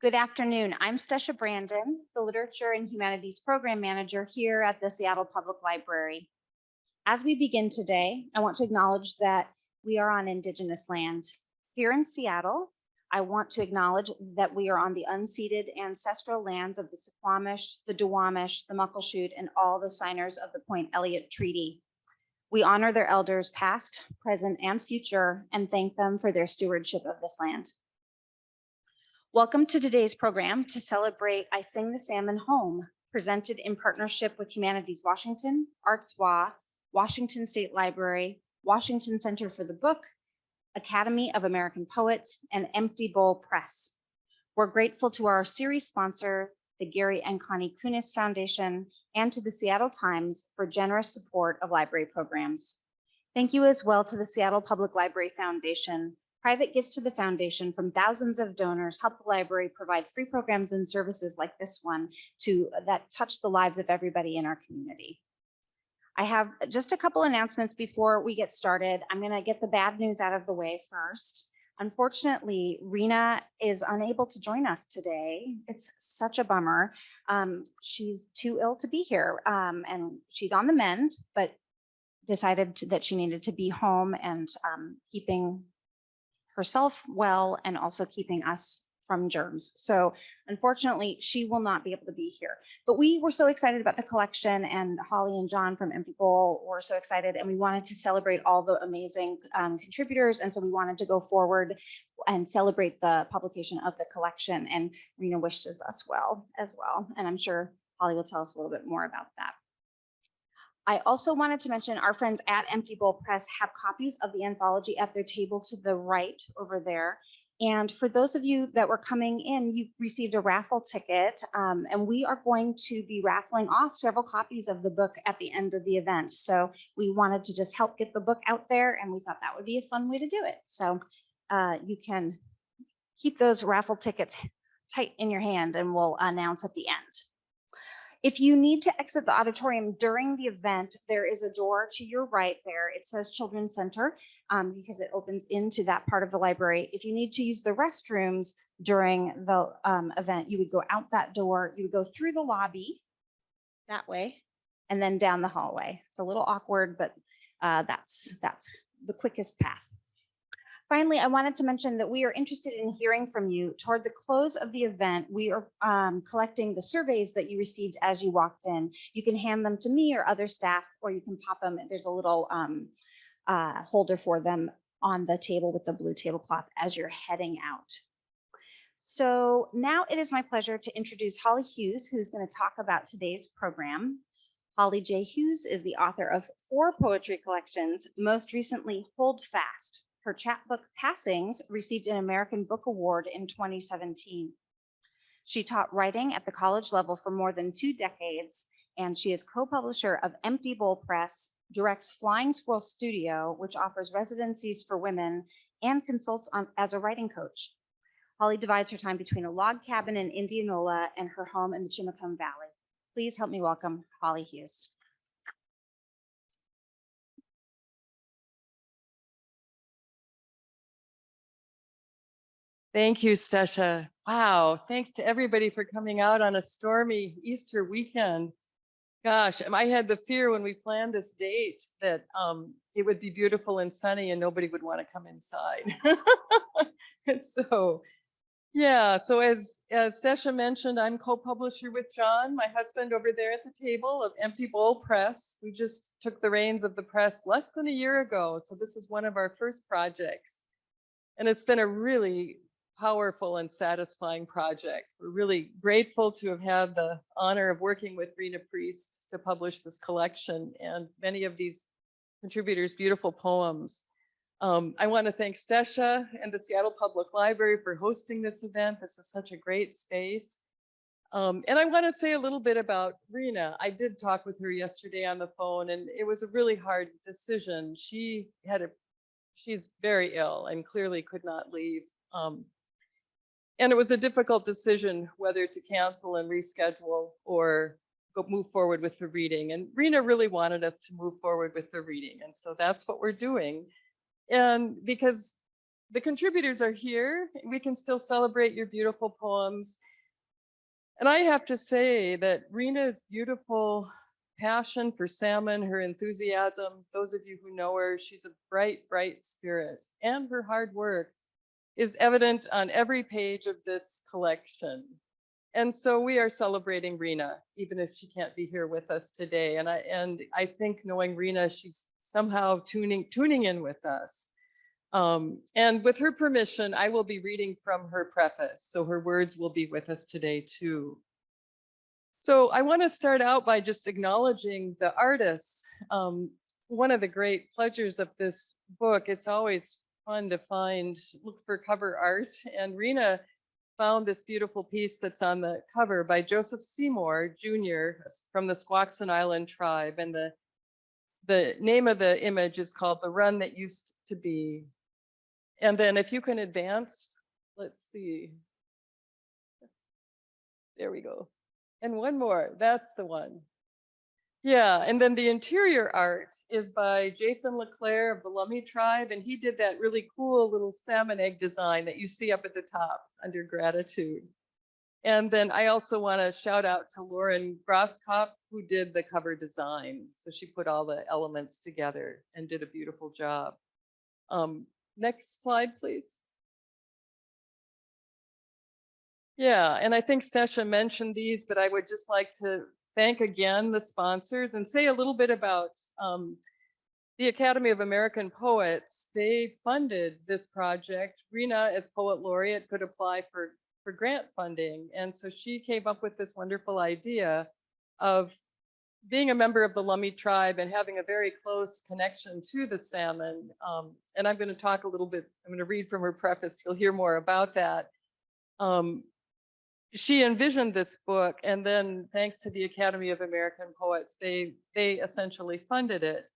Good afternoon. I'm Stesha Brandon, the Literature and Humanities Program Manager here at the Seattle Public Library. As we begin today, I want to acknowledge that we are on Indigenous land. Here in Seattle, I want to acknowledge that we are on the unceded ancestral lands of the Suquamish, the Duwamish, the Muckleshoot, and all the signers of the Point Elliott Treaty. We honor their elders past, present, and future, and thank them for their stewardship of this land. Welcome to today's program to celebrate I Sing the Salmon Home, presented in partnership with Humanities Washington, ArtsWA, Washington State Library, Washington Center for the Book, Academy of American Poets, and Empty Bowl Press. We're grateful to our series sponsor, the Gary and Connie Kunis Foundation, and to the Seattle Times for generous support of library programs. Thank you as well to the Seattle Public Library Foundation. Private gifts to the foundation from thousands of donors help the library provide free programs and services like this one that touch the lives of everybody in our community. I have just a couple announcements before we get started. I'm going to get the bad news out of the way first. Unfortunately, Rena is unable to join us today. It's such a bummer. She's too ill to be here, and she's on the mend, but decided that she needed to be home and keeping herself well and also keeping us from germs. So unfortunately, she will not be able to be here. But we were so excited about the collection, and Holly and John from Empty Bowl were so excited, and we wanted to celebrate all the amazing contributors. And so we wanted to go forward and celebrate the publication of the collection. And Rena wishes us well as well. And I'm sure Holly will tell us a little bit more about that. I also wanted to mention our friends at Empty Bowl Press have copies of the anthology at their table to the right over there. And for those of you that were coming in, you received a raffle ticket, and we are going to be raffling off several copies of the book at the end of the event. So we wanted to just help get the book out there, and we thought that would be a fun way to do it. So you can keep those raffle tickets tight in your hand, and we'll announce at the end. If you need to exit the auditorium during the event, there is a door to your right there. It says Children's Center because it opens into that part of the library. If you need to use the restrooms during the event, you would go out that door, you would go through the lobby that way, and then down the hallway. It's a little awkward, but that's the quickest path. Finally, I wanted to mention that we are interested in hearing from you. Toward the close of the event, we are collecting the surveys that you received as you walked in. You can hand them to me or other staff, or you can pop them. There's a little holder for them on the table with the blue tablecloth as you're heading out. So now it is my pleasure to introduce Holly Hughes, who's going to talk about today's program. Holly J. Hughes is the author of 4 poetry collections, most recently Hold Fast. Her chapbook Passings received an American Book Award in 2017. She taught writing at the college level for more than 2 decades, and she is co-publisher of Empty Bowl Press, directs Flying Squirrel Studio, which offers residencies for women, and consults as a writing coach. Holly divides her time between a log cabin in Indianola and her home in the Chimacum Valley. Please help me welcome Holly Hughes. Thank you, Stesha. Wow, thanks to everybody for coming out on a stormy Easter weekend. Gosh, I had the fear when we planned this date that it would be beautiful and sunny and nobody would want to come inside. So, yeah, so as Stesha mentioned, I'm co-publisher with John, my husband over there at the table of Empty Bowl Press. We just took the reins of the press less than a year ago. So this is one of our first projects. And it's been a really powerful and satisfying project. We're really grateful to have had the honor of working with Rena Priest to publish this collection and many of these contributors' beautiful poems. I want to thank Stesha and the Seattle Public Library for hosting this event. This is such a great space. And I want to say a little bit about Rena. I did talk with her yesterday on the phone, and it was a really hard decision. She's very ill and clearly could not leave. And it was a difficult decision whether to cancel and reschedule or move forward with the reading. And Rena really wanted us to move forward with the reading. And so that's what we're doing. And because the contributors are here. We can still celebrate your beautiful poems. And I have to say that Rena's beautiful passion for salmon, her enthusiasm, those of you who know her, she's a bright, bright spirit, and her hard work is evident on every page of this collection. And so we are celebrating Rena, even if she can't be here with us today. And I think knowing Rena, she's somehow tuning in with us. And with her permission, I will be reading from her preface. So her words will be with us today too. So I want to start out by just acknowledging the artists. One of the great pleasures of this book, it's always fun to look for cover art. And Rena found this beautiful piece that's on the cover by Joseph Seymour Jr. from the Squaxin Island tribe. And the name of the image is called The Run That Used to Be. And then if you can advance, let's see. There we go. And one more, that's the one. Yeah, and then the interior art is by Jason LeClaire of the Lummi tribe, and he did that really cool little salmon egg design that you see up at the top under gratitude. And then I also want to shout out to Lauren Grosskopf, who did the cover design. So she put all the elements together and did a beautiful job. Next slide, please. Yeah, and I think Stasha mentioned these, but I would just like to thank again the sponsors and say a little bit about the Academy of American Poets. They funded this project. Rena, as poet laureate, could apply for grant funding. And so she came up with this wonderful idea of being a member of the Lummi tribe and having a very close connection to the salmon. And I'm going to talk a little bit, I'm going to read from her preface. You'll hear more about that. She envisioned this book, and then thanks to the Academy of American Poets, they essentially funded it.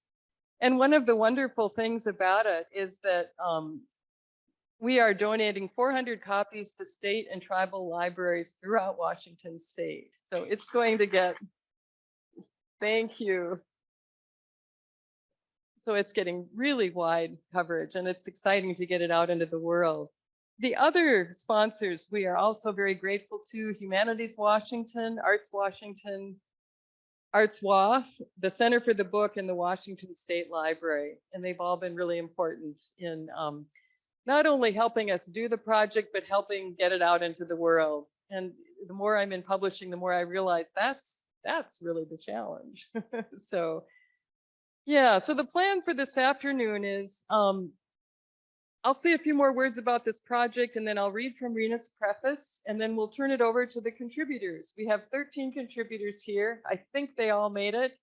And one of the wonderful things about it is that we are donating 400 copies to state and tribal libraries throughout Washington state. So it's going to get, thank you. So it's getting really wide coverage, and it's exciting to get it out into the world. The other sponsors we are also very grateful to: Humanities Washington, Arts Washington, ArtsWA, the Center for the Book, and the Washington State Library. And they've all been really important in not only helping us do the project, but helping get it out into the world. And the more I'm in publishing, the more I realize that's really the challenge. So yeah, so the plan for this afternoon is I'll say a few more words about this project, and then I'll read from Rena's preface, and then we'll turn it over to the contributors. We have 13 contributors here. I think they all made it,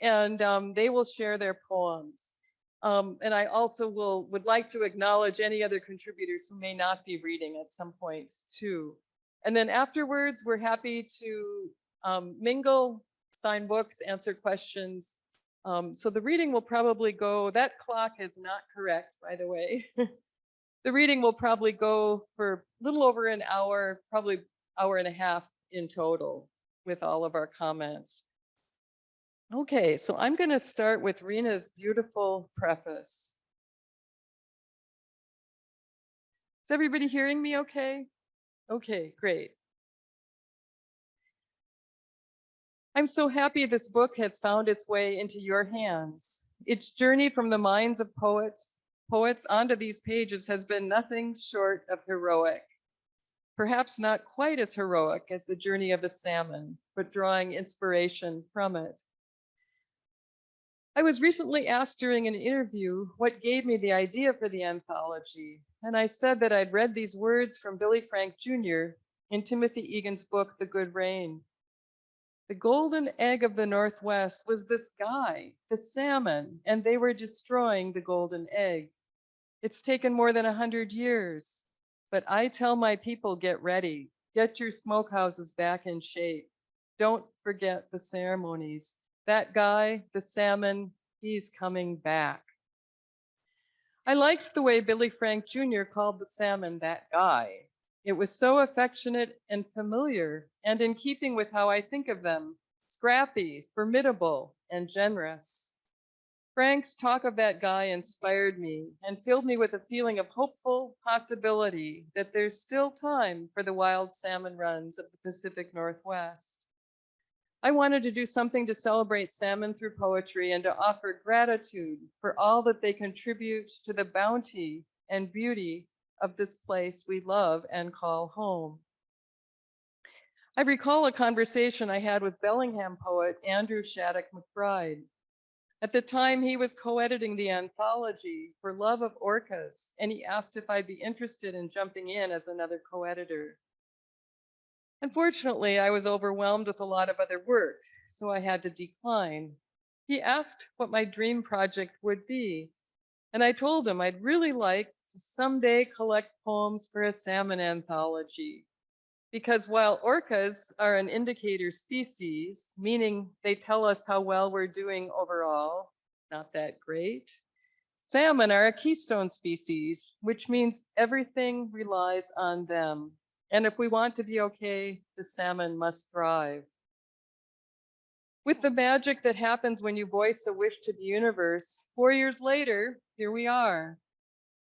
and they will share their poems. And I also would like to acknowledge any other contributors who may not be reading at some point too. And then afterwards, we're happy to mingle, sign books, answer questions. So the reading will probably go, that clock is not correct, by the way. The reading will probably go for a little over an hour, probably hour and a half in total with all of our comments. Okay, so I'm going to start with Rena's beautiful preface. Is everybody hearing me okay? Okay, great. I'm so happy this book has found its way into your hands. Its journey from the minds of poets onto these pages has been nothing short of heroic. Perhaps not quite as heroic as the journey of a salmon, but drawing inspiration from it. I was recently asked during an interview what gave me the idea for the anthology, and I said that I'd read these words from Billy Frank Jr. in Timothy Egan's book, The Good Rain. The golden egg of the Northwest was this guy, the salmon, and they were destroying the golden egg. It's taken more than 100 years, but I tell my people, get ready, get your smokehouses back in shape. Don't forget the ceremonies. That guy, the salmon, he's coming back. I liked the way Billy Frank Jr. called the salmon that guy. It was so affectionate and familiar, and in keeping with how I think of them, scrappy, formidable, and generous. Frank's talk of that guy inspired me and filled me with a feeling of hopeful possibility that there's still time for the wild salmon runs of the Pacific Northwest. I wanted to do something to celebrate salmon through poetry and to offer gratitude for all that they contribute to the bounty and beauty of this place we love and call home. I recall a conversation I had with Bellingham poet Andrew Shattuck McBride. At the time, he was co-editing the anthology For Love of Orcas, and he asked if I'd be interested in jumping in as another co-editor. Unfortunately, I was overwhelmed with a lot of other work, so I had to decline. He asked what my dream project would be, and I told him I'd really like to someday collect poems for a salmon anthology. Because while orcas are an indicator species, meaning they tell us how well we're doing overall, not that great, salmon are a keystone species, which means everything relies on them. And if we want to be okay, the salmon must thrive. With the magic that happens when you voice a wish to the universe, 4 years later, here we are.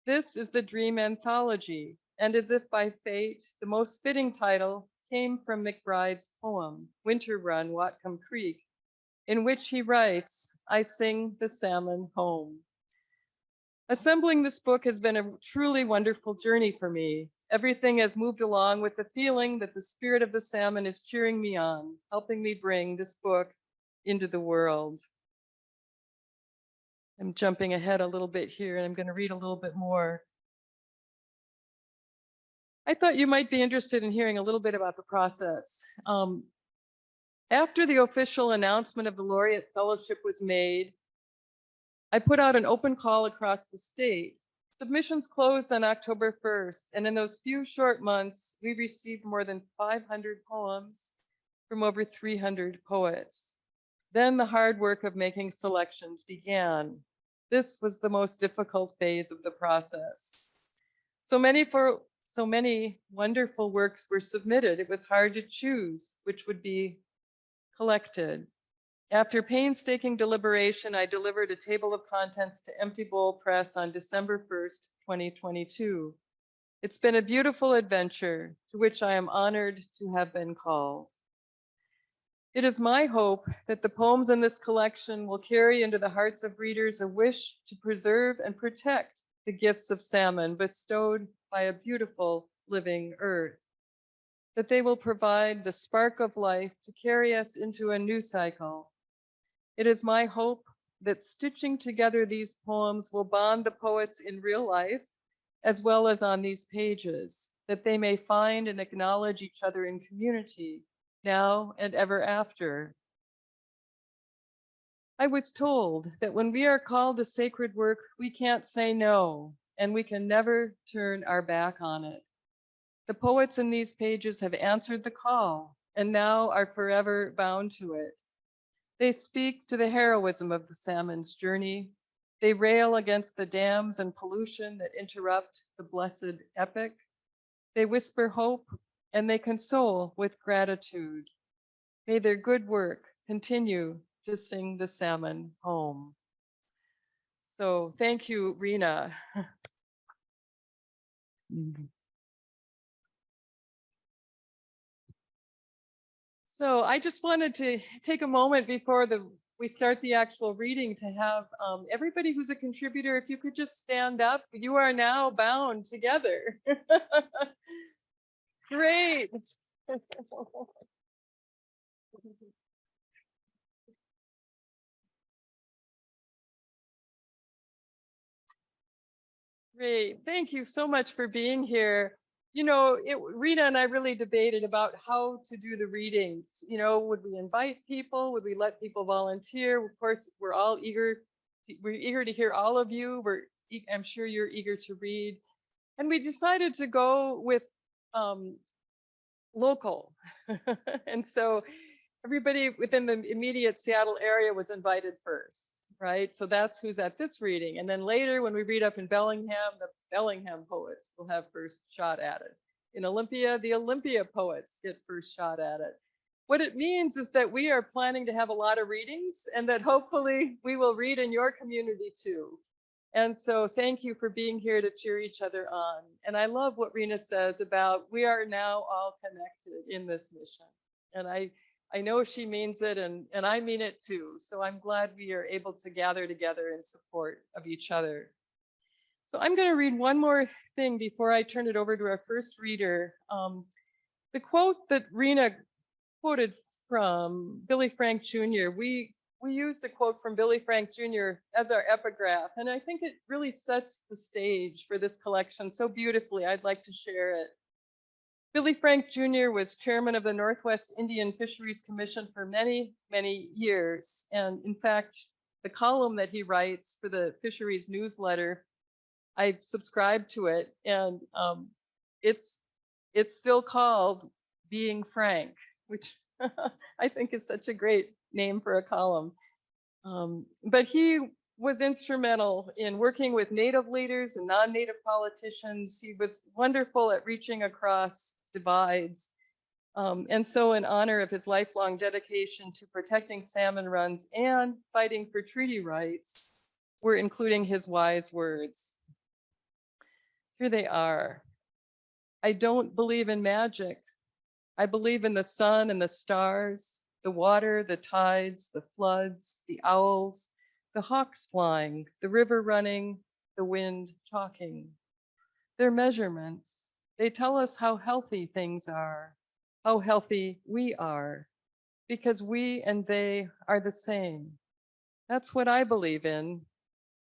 This is the Dream Anthology, and as if by fate, the most fitting title came from McBride's poem, Winter Run, Whatcom Creek, in which he writes, I sing the salmon home. Assembling this book has been a truly wonderful journey for me. Everything has moved along with the feeling that the spirit of the salmon is cheering me on, helping me bring this book into the world. I'm jumping ahead a little bit here, and I'm going to read a little bit more. I thought you might be interested in hearing a little bit about the process. After the official announcement of the Laureate Fellowship was made, I put out an open call across the state. Submissions closed on October 1st, and in those few short months, we received more than 500 poems from over 300 poets. Then the hard work of making selections began. This was the most difficult phase of the process. So many wonderful works were submitted, it was hard to choose which would be collected. After painstaking deliberation, I delivered a table of contents to Empty Bowl Press on December 1st, 2022. It's been a beautiful adventure to which I am honored to have been called. It is my hope that the poems in this collection will carry into the hearts of readers a wish to preserve and protect the gifts of salmon bestowed by a beautiful living earth, that they will provide the spark of life to carry us into a new cycle. It is my hope that stitching together these poems will bond the poets in real life, as well as on these pages, that they may find and acknowledge each other in community, now and ever after. I was told that when we are called to sacred work, we can't say no, and we can never turn our back on it. The poets in these pages have answered the call and now are forever bound to it. They speak to the heroism of the salmon's journey. They rail against the dams and pollution that interrupt the blessed epic. They whisper hope and they console with gratitude. May their good work continue to sing the salmon home. So thank you, Rena. So I just wanted to take a moment before we start the actual reading to have everybody who's a contributor, if you could just stand up. You are now bound together. Great. Great. Thank you so much for being here. You know, Rena and I really debated about how to do the readings. You know, would we invite people? Would we let people volunteer? Of course, we're eager to hear all of you. I'm sure you're eager to read. And we decided to go with local. And so everybody within the immediate Seattle area was invited first, right? So that's who's at this reading. And then later when we read up in Bellingham, the Bellingham poets will have first shot at it. In Olympia, the Olympia poets get first shot at it. What it means is that we are planning to have a lot of readings and that hopefully we will read in your community too. And so thank you for being here to cheer each other on. And I love what Rena says about we are now all connected in this mission. And I know she means it and I mean it too. So I'm glad we are able to gather together in support of each other. So I'm going to read one more thing before I turn it over to our first reader. The quote that Rena quoted from Billy Frank Jr. We used a quote from Billy Frank Jr. as our epigraph, and I think it really sets the stage for this collection so beautifully. I'd like to share it. Billy Frank Jr. was chairman of the Northwest Indian Fisheries Commission for many, many years. And in fact, the column that he writes for the fisheries newsletter, I subscribe to it, and it's still called Being Frank, which I think is such a great name for a column. But he was instrumental in working with Native leaders and non-Native politicians. He was wonderful at reaching across divides. And so in honor of his lifelong dedication to protecting salmon runs and fighting for treaty rights, we're including his wise words. Here they are. I don't believe in magic. I believe in the sun and the stars, the water, the tides, the floods, the owls, the hawks flying, the river running, the wind talking. They're measurements. They tell us how healthy things are, how healthy we are, because we and they are the same. That's what I believe in.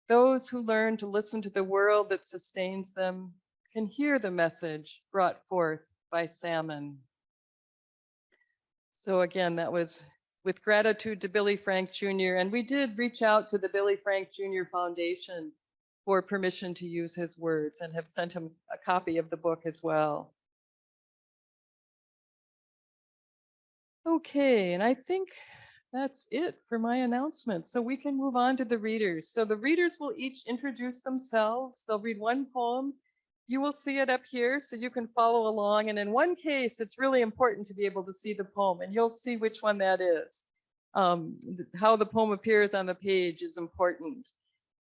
Those who learn to listen to the world that sustains them can hear the message brought forth by salmon. So again, that was with gratitude to Billy Frank Jr. And we did reach out to the Billy Frank Jr. Foundation for permission to use his words and have sent him a copy of the book as well. Okay, and I think that's it for my announcement. So we can move on to the readers. So the readers will each introduce themselves. They'll read one poem. You will see it up here so you can follow along. And in one case, it's really important to be able to see the poem, and you'll see which one that is. How the poem appears on the page is important.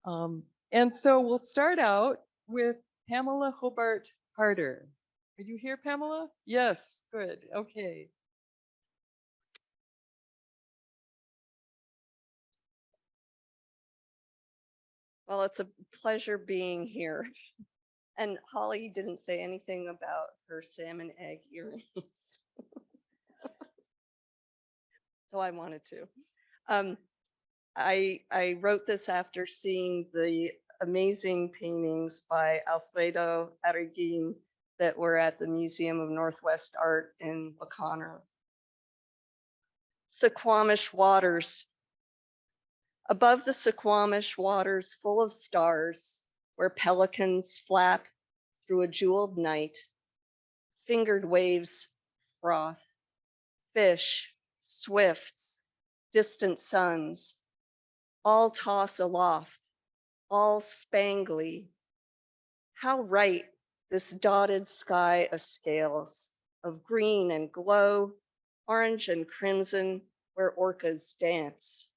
And so we'll start out with Pamela Hobart Harder. Are you here, Pamela? Yes, good, okay. Well, it's a pleasure being here. And Holly didn't say anything about her salmon egg earrings. So I wanted to. I wrote this after seeing the amazing paintings by Alfredo Arriguin that were at the Museum of Northwest Art in Waconer. Suquamish waters. Above the Suquamish waters full of stars, where pelicans flap through a jeweled night, fingered waves froth, fish, swifts, distant suns, all toss aloft, all spangly. How right this dotted sky of scales, of green and glow, orange and crimson, where orcas dance.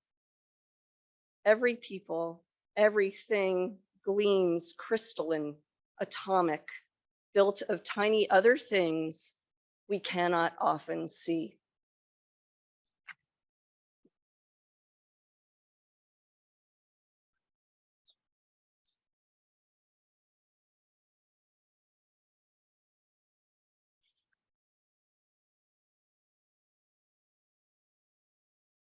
Every people, everything gleams crystalline, atomic, built of tiny other things we cannot often see.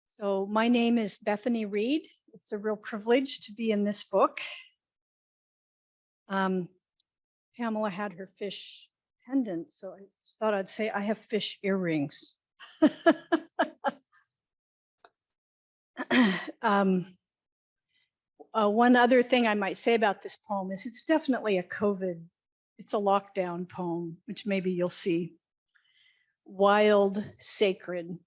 So my name is Bethany Reed. It's a real privilege to be in this book. Pamela had her fish pendant, so I just thought I'd say I have fish earrings. One other thing I might say about this poem is it's definitely it's a lockdown poem, which maybe you'll see. Wild, sacred.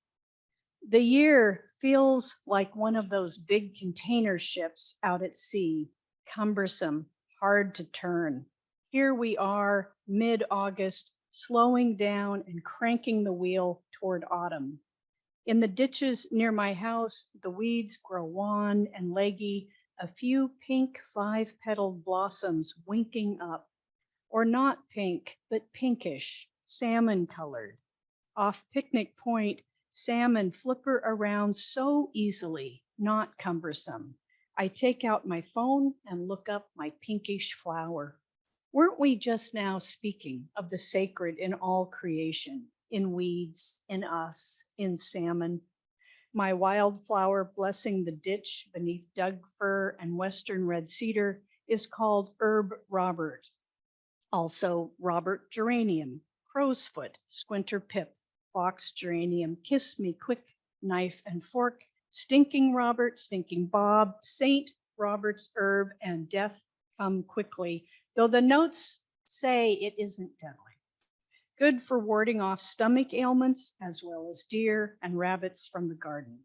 The year feels like one of those big container ships out at sea, cumbersome, hard to turn. Here we are, mid-August, slowing down and cranking the wheel toward autumn. In the ditches near my house, the weeds grow wan and leggy, a few pink 5-petaled blossoms winking up, or not pink, but pinkish, salmon colored. Off Picnic Point, salmon flipper around so easily, not cumbersome. I take out my phone and look up my pinkish flower. Weren't we just now speaking of the sacred in all creation, in weeds, in us, in salmon? My wildflower blessing the ditch beneath Doug fir and western red cedar is called Herb Robert. Also Robert geranium, crow's foot, squinter pip, fox geranium, kiss me quick, knife and fork, stinking Robert, stinking Bob, Saint Robert's herb, and death come quickly, though the notes say it isn't deadly. Good for warding off stomach ailments as well as deer and rabbits from the garden.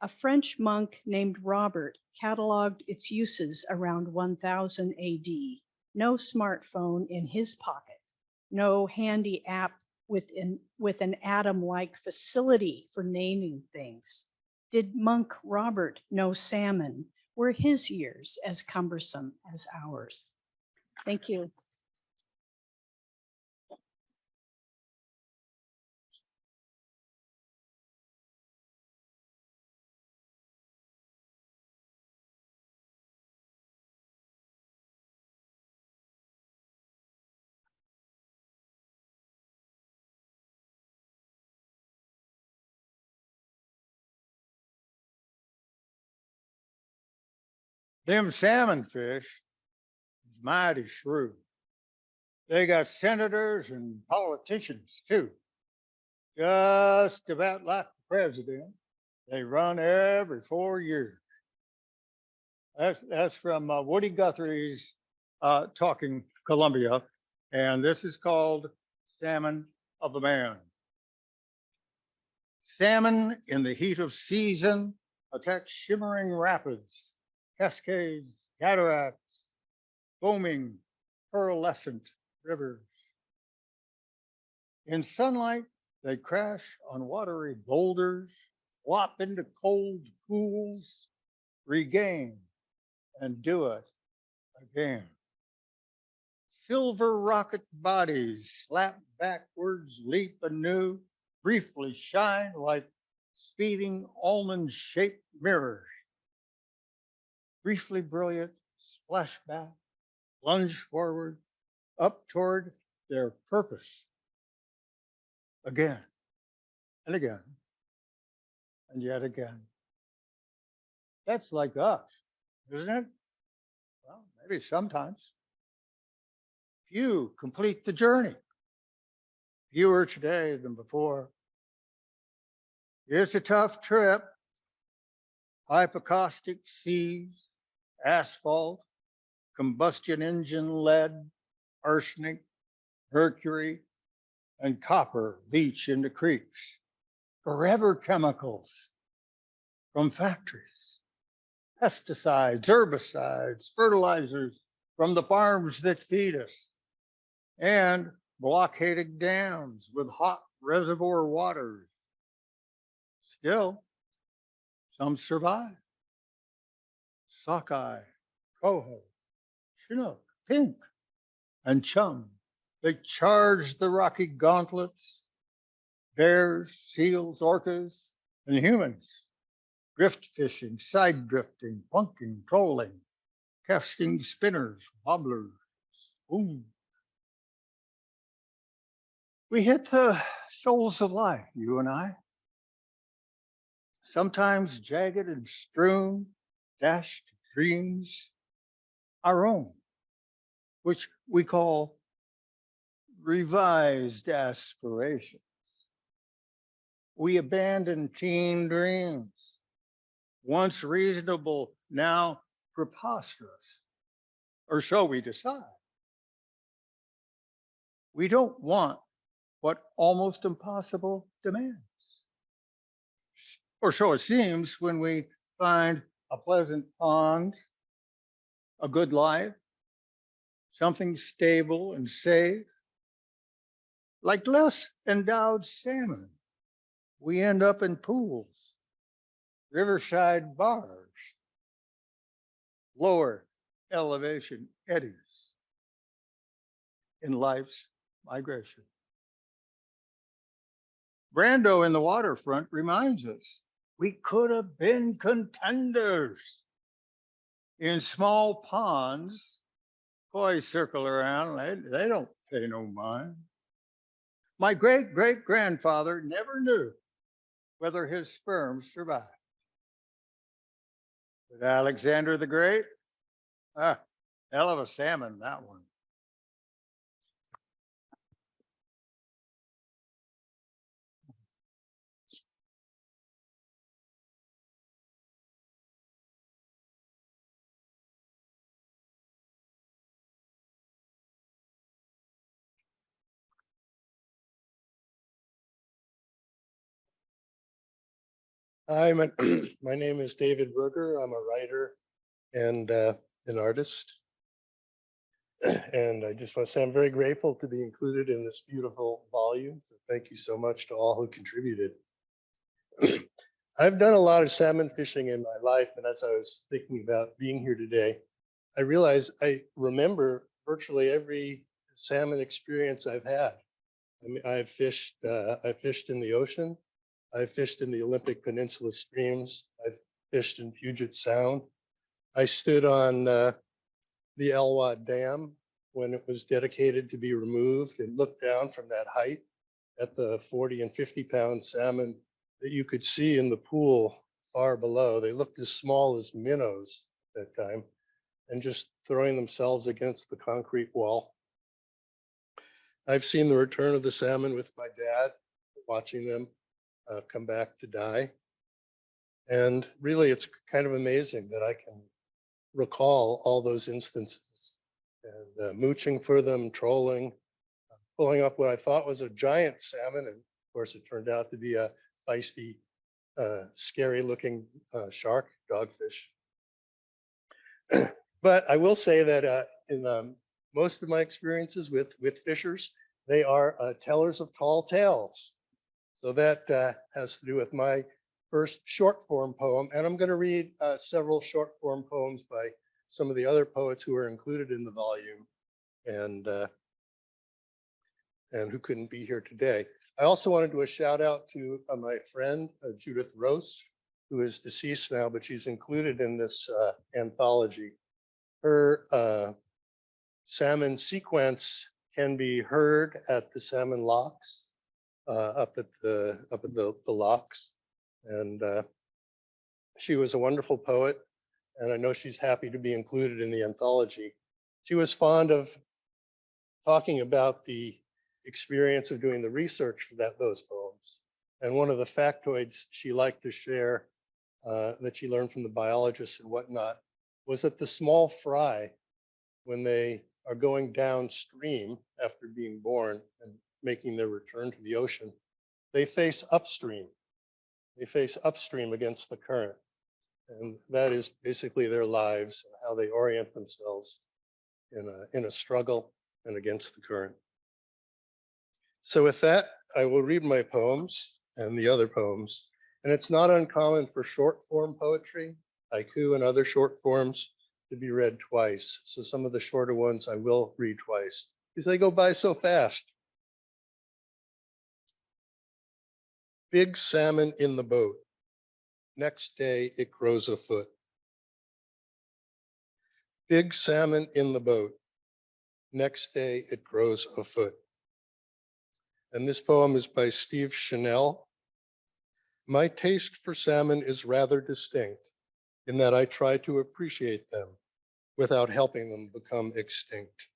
A French monk named Robert cataloged its uses around 1000 AD. No smartphone in his pocket, no handy app with an atom-like facility for naming things. Did monk Robert know salmon? Were his years as cumbersome as ours? Thank you. Them salmon fish is mighty shrewd. They got senators and politicians too. Just about like the president. They run every 4 years. That's from Woody Guthrie's Talking Columbia. And this is called Salmon of the Man. Salmon in the heat of season attack shimmering rapids, cascades, cataracts, foaming, pearlescent rivers. In sunlight, they crash on watery boulders, flop into cold pools, regain, and do it again. Silver rocket bodies slap backwards, leap anew, briefly shine like speeding almond-shaped mirrors. Briefly brilliant, splash back, plunge forward, up toward their purpose. Again and again and yet again. That's like us, isn't it? Well, maybe sometimes. Few complete the journey. Fewer today than before. It's a tough trip. Hypocaustic seas, asphalt, combustion engine lead, arsenic, mercury, and copper leach into creeks. Forever chemicals from factories, pesticides, herbicides, fertilizers from the farms that feed us, and blockaded dams with hot reservoir waters. Still, some survive. Sockeye, coho, chinook, pink, and chum. They charge the rocky gauntlets, bears, seals, orcas, and humans. Drift fishing, side drifting, plunking, trolling, casting spinners, wobblers, spoons. We hit the shoals of life, you and I. Sometimes jagged and strewn, dashed dreams, our own, which we call revised aspirations. We abandon teen dreams, once reasonable, now preposterous, or so we decide. We don't want what almost impossible demands. Or so it seems when we find a pleasant pond, a good life, something stable and safe, like less endowed salmon, we end up in pools, riverside bars, lower elevation eddies in life's migration. Brando in the waterfront reminds us we could have been contenders. In small ponds, koi circle around, they don't pay no mind. My great-great-grandfather never knew whether his sperm survived. But Alexander the Great, hell of a salmon, that one. Hi, my, my name is David Berger. I'm a writer and an artist. And I just want to say I'm very grateful to be included in this beautiful volume. So thank you so much to all who contributed. I've done a lot of salmon fishing in my life. And as I was thinking about being here today, I realized I remember virtually every salmon experience I've had. I mean, I fished in the ocean. I fished in the Olympic Peninsula streams. I've fished in Puget Sound. I stood on the Elwha Dam when it was dedicated to be removed and looked down from that height at the 40 and 50-pound salmon that you could see in the pool far below. They looked as small as minnows at that time and just throwing themselves against the concrete wall. I've seen the return of the salmon with my dad, watching them come back to die. And really, it's kind of amazing that I can recall all those instances and mooching for them, trolling, pulling up what I thought was a giant salmon. And of course, it turned out to be a feisty, scary looking shark, dogfish. But I will say that in most of my experiences with fishers, they are tellers of tall tales. So that has to do with my first short form poem. And I'm going to read several short form poems by some of the other poets who are included in the volume and who couldn't be here today. I also want to do a shout out to my friend, Judith Rose, who is deceased now, but she's included in this anthology. Her salmon sequence can be heard at the salmon locks. Up at the locks, and she was a wonderful poet, and I know she's happy to be included in the anthology. She was fond of talking about the experience of doing the research for those poems, and one of the factoids she liked to share that she learned from the biologists and whatnot was that the small fry, when they are going downstream after being born and making their return to the ocean, they face upstream. They face upstream against the current. And that is basically their lives and how they orient themselves in a struggle and against the current. So with that, I will read my poems and the other poems. And it's not uncommon for short form poetry, haiku and other short forms, to be read twice. So some of the shorter ones I will read twice because they go by so fast. Big salmon in the boat. Next day, it grows a foot. Big salmon in the boat. Next day, it grows a foot. And this poem is by Steve Chanel. My taste for salmon is rather distinct in that I try to appreciate them without helping them become extinct.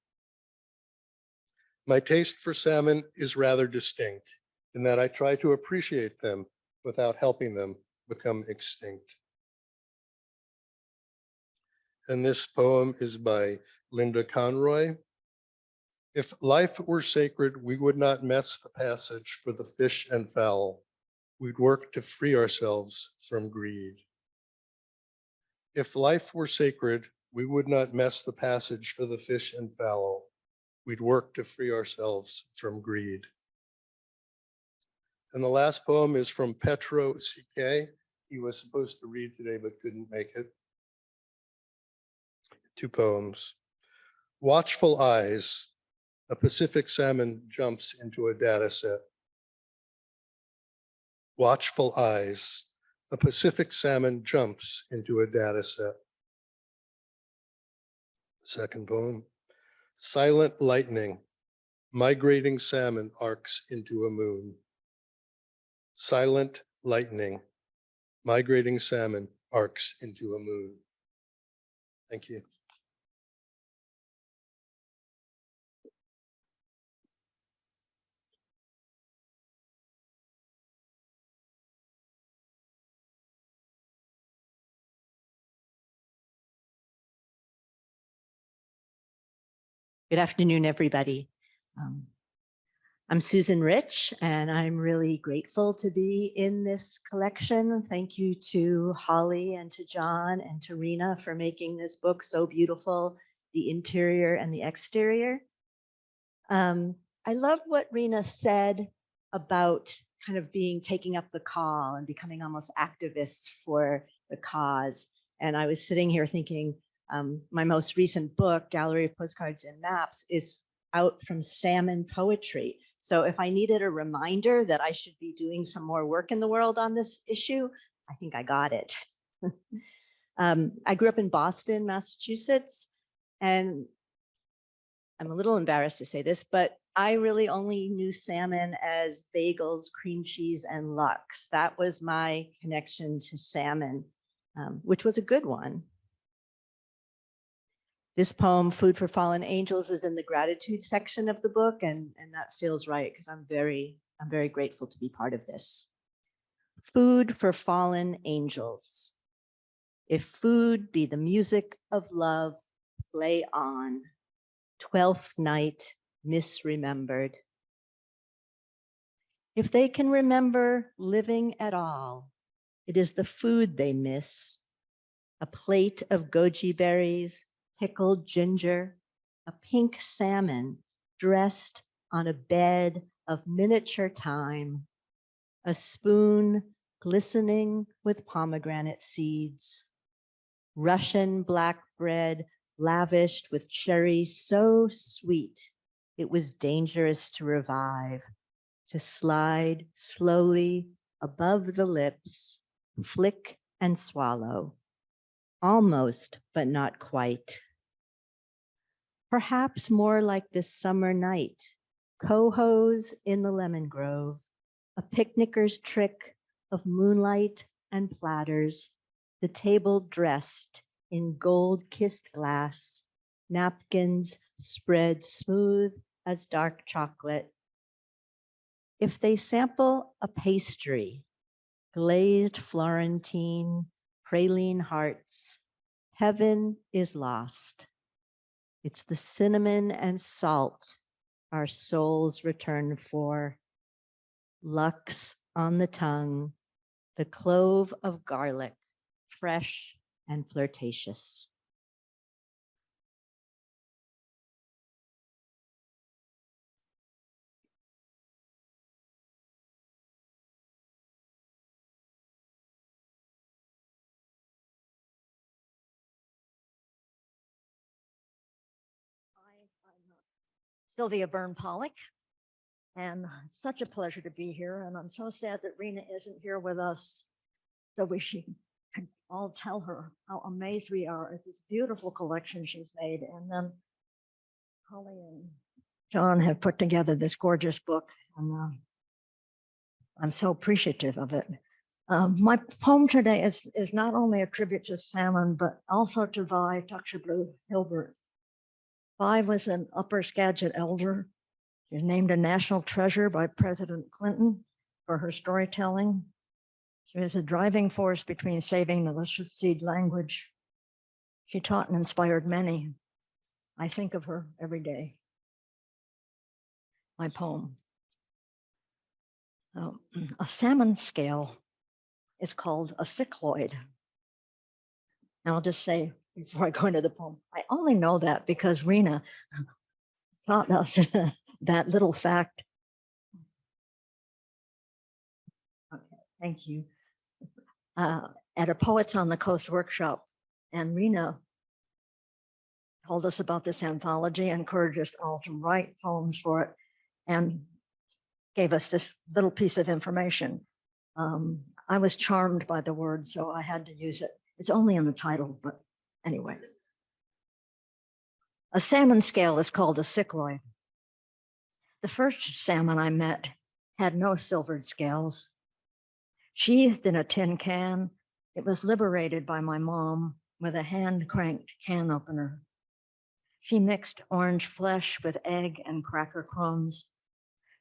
My taste for salmon is rather distinct in that I try to appreciate them without helping them become extinct. And this poem is by Linda Conroy. If life were sacred, we would not mess the passage for the fish and fowl. We'd work to free ourselves from greed. If life were sacred, we would not mess the passage for the fish and fowl. We'd work to free ourselves from greed. And the last poem is from Petro CK. He was supposed to read today, but couldn't make it. 2 poems. Watchful eyes, a Pacific salmon jumps into a data set. Watchful eyes, a Pacific salmon jumps into a data set. Second poem. Silent lightning, migrating salmon arcs into a moon. Silent lightning, migrating salmon arcs into a moon. Thank you. Good afternoon, everybody. I'm Susan Rich, and I'm really grateful to be in this collection. Thank you to Holly and to John and to Rena for making this book so beautiful, the interior and the exterior. I love what Rena said about kind of taking up the call and becoming almost activists for the cause. And I was sitting here thinking, my most recent book, Gallery of Postcards and Maps, is out from Salmon Poetry. So if I needed a reminder that I should be doing some more work in the world on this issue, I think I got it. I grew up in Boston, Massachusetts, and I'm a little embarrassed to say this, but I really only knew salmon as bagels, cream cheese, and Lux. That was my connection to salmon, which was a good one. This poem, Food for Fallen Angels, is in the gratitude section of the book, and that feels right because I'm very grateful to be part of this. Food for Fallen Angels. If food be the music of love, play on. 12th night misremembered. If they can remember living at all, it is the food they miss. A plate of goji berries, pickled ginger, a pink salmon dressed on a bed of miniature thyme, a spoon glistening with pomegranate seeds, Russian black bread lavished with cherries so sweet it was dangerous to revive, to slide slowly above the lips, flick and swallow, almost but not quite. Perhaps more like this summer night, cohos in the lemon grove, a picnicker's trick of moonlight and platters, the table dressed in gold-kissed glass, napkins spread smooth as dark chocolate. If they sample a pastry, glazed Florentine, praline hearts, heaven is lost. It's the cinnamon and salt our souls return for. Lux on the tongue, the clove of garlic, fresh and flirtatious. I'm Sylvia Byrne Pollock, and it's such a pleasure to be here. And I'm so sad that Rena isn't here with us, so we can all tell her how amazed we are at this beautiful collection she's made. And then Holly and John have put together this gorgeous book, and I'm so appreciative of it. My poem today is not only a tribute to salmon, but also to Vi Tuxebrew Hilbert. Vi was an Upper Skagit elder. She was named a national treasure by President Clinton for her storytelling. She was a driving force between saving the Lushootseed language. She taught and inspired many. I think of her every day. My poem. A salmon scale is called a cycloid. And I'll just say, before I go into the poem, I only know that because Rena taught us that little fact. Thank you. At a Poets on the Coast workshop, and Rena told us about this anthology, encouraged us all to write poems for it, and gave us this little piece of information. I was charmed by the word, so I had to use it. It's only in the title, but anyway. A salmon scale is called a cycloid. The first salmon I met had no silvered scales. Sheathed in a tin can, it was liberated by my mom with a hand-cranked can opener. She mixed orange flesh with egg and cracker crumbs,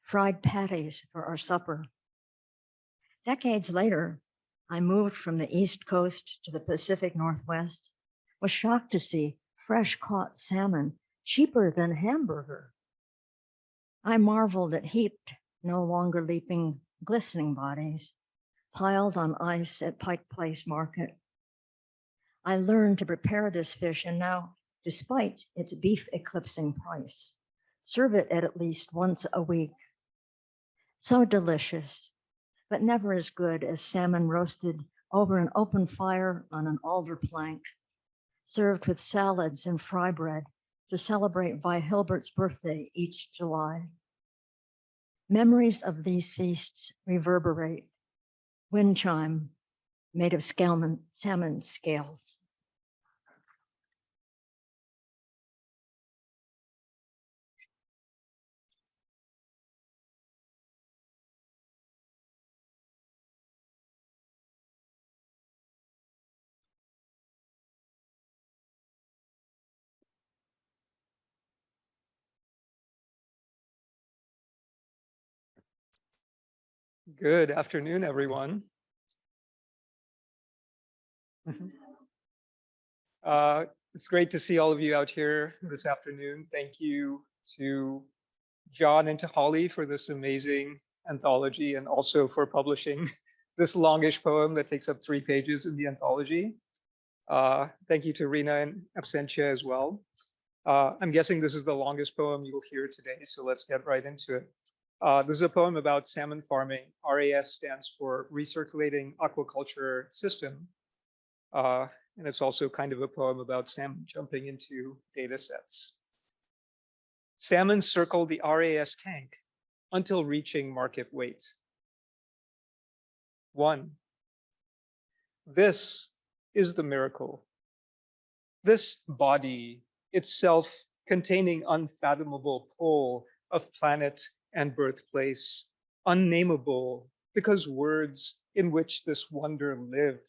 fried patties for our supper. Decades later, I moved from the East Coast to the Pacific Northwest, was shocked to see fresh caught salmon cheaper than hamburger. I marveled at heaped, no longer leaping, glistening bodies piled on ice at Pike Place Market. I learned to prepare this fish, and now, despite its beef eclipsing price, serve it at least once a week. So delicious, but never as good as salmon roasted over an open fire on an alder plank, served with salads and fry bread to celebrate Vi Hilbert's birthday each July. Memories of these feasts reverberate. Wind chime made of salmon scales. Good afternoon, everyone. It's great to see all of you out here this afternoon. Thank you to John and to Holly for this amazing anthology, and also for publishing this longish poem that takes up 3 pages in the anthology. Thank you to Rena and Absentia as well. I'm guessing this is the longest poem you will hear today, so let's get right into it. This is a poem about salmon farming. RAS stands for Recirculating Aquaculture System. And it's also kind of a poem about salmon jumping into data sets. Salmon circle the RAS tank until reaching market weight. 1. This is the miracle. This body, itself containing unfathomable pull of planet and birthplace, unnameable because words in which this wonder lived,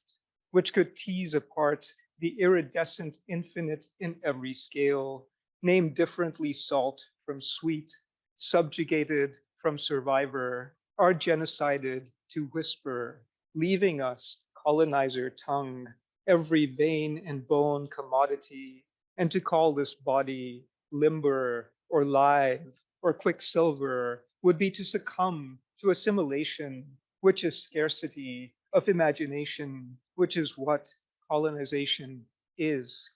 which could tease apart the iridescent infinite in every scale, named differently salt from sweet, subjugated from survivor, are genocided to whisper, leaving us colonizer tongue, every vein and bone commodity, and to call this body limber or live or quicksilver would be to succumb to assimilation, which is scarcity of imagination, which is what colonization is,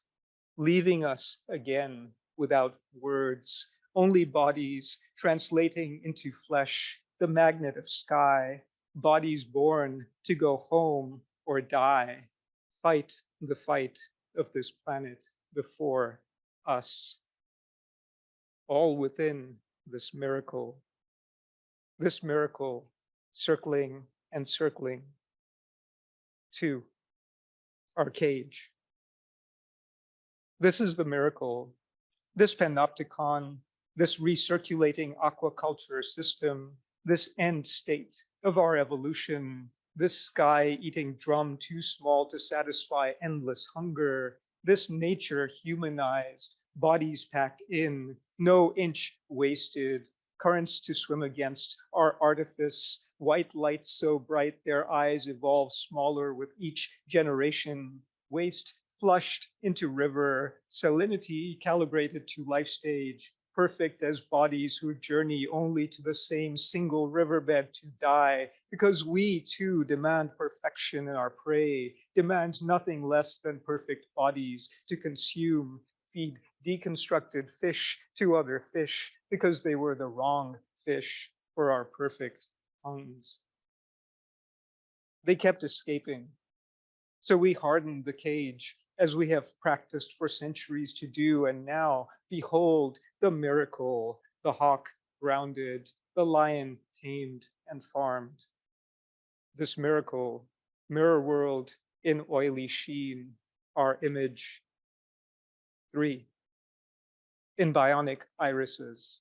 leaving us again without words, only bodies translating into flesh, the magnet of sky, bodies born to go home or die, fight the fight of this planet before us, all within this miracle circling and circling to our cage. This is the miracle, this panopticon, this recirculating aquaculture system, this end state of our evolution, this sky-eating drum too small to satisfy endless hunger, this nature humanized, bodies packed in, no inch wasted, currents to swim against, our artifice, white light so bright their eyes evolve smaller with each generation, waste flushed into river, salinity calibrated to life stage, perfect as bodies who journey only to the same single riverbed to die, because we too demand perfection in our prey, demand nothing less than perfect bodies to consume, feed deconstructed fish to other fish, because they were the wrong fish for our perfect tongues. They kept escaping. So we hardened the cage as we have practiced for centuries to do. And now, behold the miracle, the hawk grounded, the lion tamed and farmed. This miracle, mirror world in oily sheen, our image. 3, in bionic irises.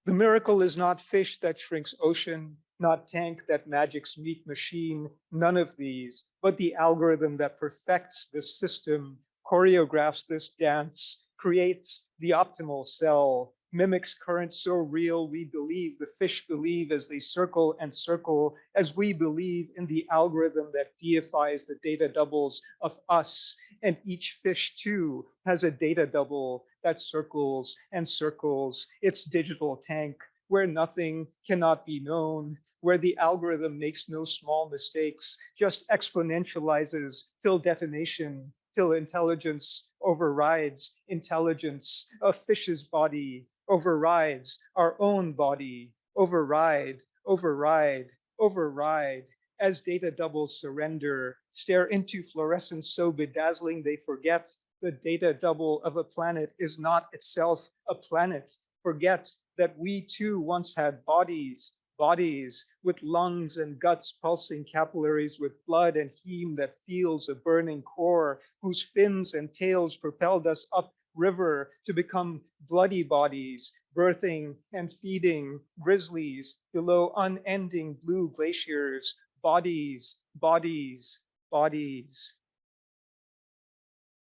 The miracle is not fish that shrinks ocean, not tank that magics meat machine, none of these, but the algorithm that perfects this system, choreographs this dance, creates the optimal cell, mimics currents so real we believe the fish believe as they circle and circle, as we believe in the algorithm that deifies the data doubles of us. And each fish too has a data double that circles and circles its digital tank, where nothing cannot be known, where the algorithm makes no small mistakes, just exponentializes till detonation, till intelligence overrides intelligence. A fish's body overrides our own body. Override, override, override. As data doubles surrender, stare into fluorescence so bedazzling they forget the data double of a planet is not itself a planet. Forget that we too once had bodies, bodies with lungs and guts, pulsing capillaries with blood and heme that feels a burning core, whose fins and tails propelled us up river to become bloody bodies, birthing and feeding grizzlies below unending blue glaciers, bodies, bodies, bodies.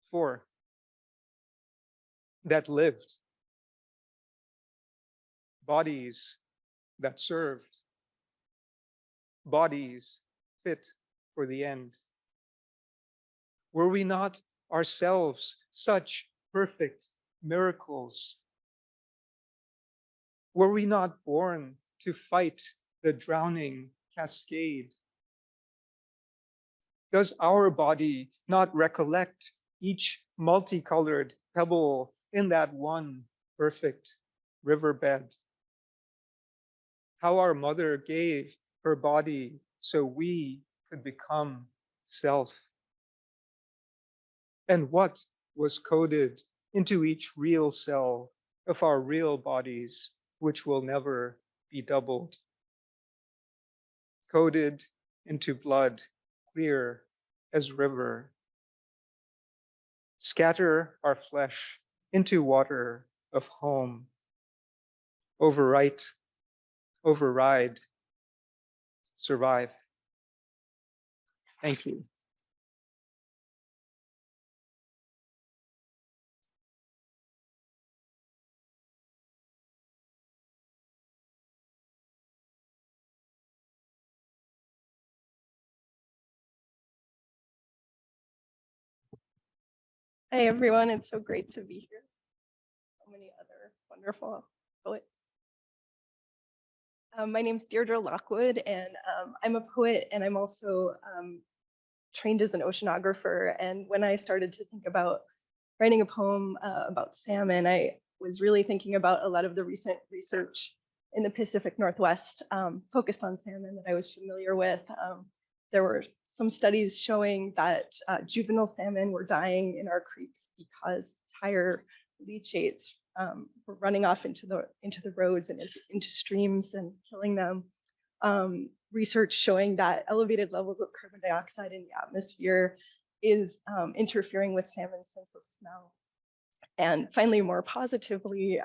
4, that lived, bodies that served, bodies fit for the end. Were we not ourselves such perfect miracles? Were we not born to fight the drowning cascade? Does our body not recollect each multicolored pebble in that one perfect riverbed? How our mother gave her body so we could become self. And what was coded into each real cell of our real bodies, which will never be doubled. Coded into blood, clear as river. Scatter our flesh into water of home. Overwrite, override, survive. Thank you. Hi, everyone. It's so great to be here. So many other wonderful poets. My name's Deirdre Lockwood, and I'm a poet, and I'm also trained as an oceanographer. And when I started to think about writing a poem about salmon, I was really thinking about a lot of the recent research in the Pacific Northwest focused on salmon that I was familiar with. There were some studies showing that juvenile salmon were dying in our creeks because tire leachates were running off into the roads and into streams and killing them. Research showing that elevated levels of carbon dioxide in the atmosphere is interfering with salmon's sense of smell. And finally, more positively,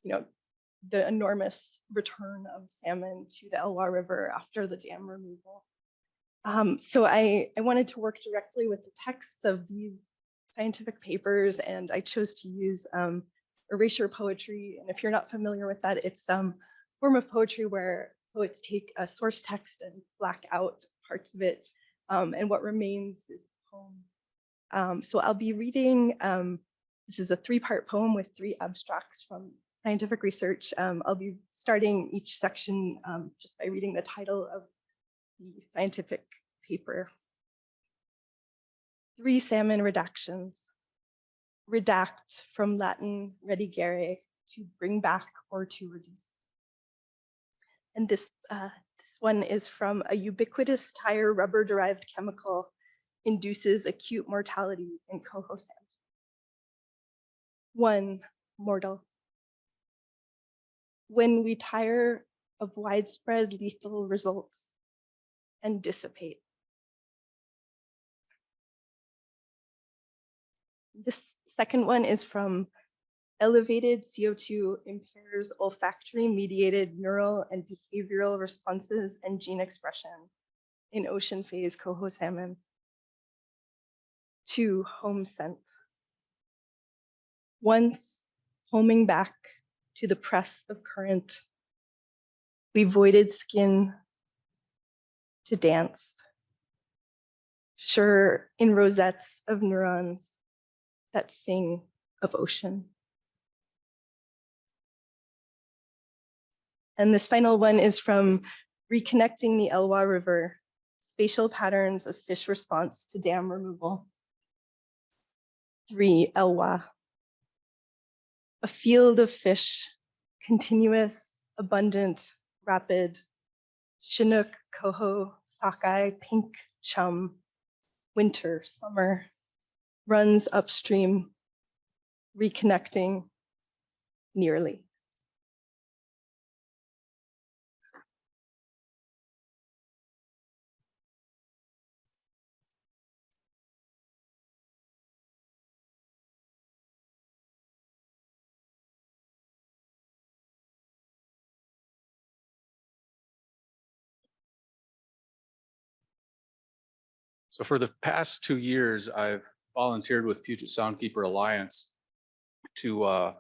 the enormous return of salmon to the Elwha River after the dam removal. So I wanted to work directly with the texts of these scientific papers, and I chose to use erasure poetry. And if you're not familiar with that, it's some form of poetry where poets take a source text and black out parts of it, and what remains is the poem. So I'll be reading, this is a 3-part poem with 3 abstracts from scientific research. I'll be starting each section just by reading the title of the scientific paper. 3 salmon redactions. Redact from Latin redigere, to bring back or to reduce. And this This one is from a ubiquitous tire rubber-derived chemical induces acute mortality in coho salmon. One, mortal. When we tire of widespread lethal results and dissipate. This second one is from elevated CO2 impairs olfactory mediated neural and behavioral responses and gene expression in ocean phase coho salmon. 2, home scent. Once homing back to the press of current, we voided skin to dance, sure in rosettes of neurons that sing of ocean. And this final one is from Reconnecting the Elwha River, Spatial Patterns of Fish Response to Dam Removal. 3, Elwha. A field of fish, continuous, abundant, rapid, Chinook, coho, sockeye, pink, chum, winter, summer, runs upstream, reconnecting nearly. So for the past 2 years, I've volunteered with Puget Soundkeeper Alliance to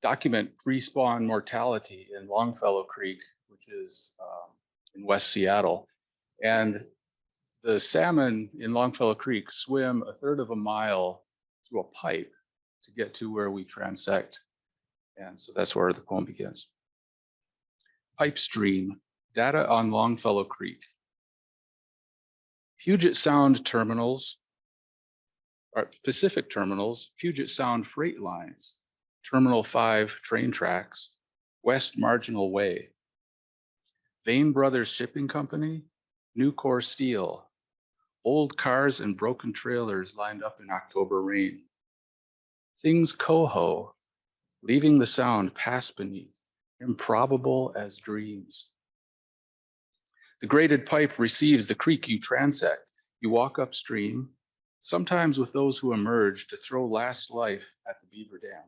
document pre-spawn mortality in Longfellow Creek, which is in West Seattle. And the salmon in Longfellow Creek swim a third of a mile through a pipe to get to where we transect. And so that's where the poem begins. Pipe stream, data on Longfellow Creek. Puget Sound terminals, or Pacific terminals, Puget Sound freight lines, Terminal 5 train tracks, West Marginal Way, Vane Brothers Shipping Company, Nucor Steel, old cars and broken trailers lined up in October rain. Things coho, leaving the sound pass beneath, improbable as dreams. The graded pipe receives the creek you transect. You walk upstream, sometimes with those who emerge to throw last life at the beaver dam.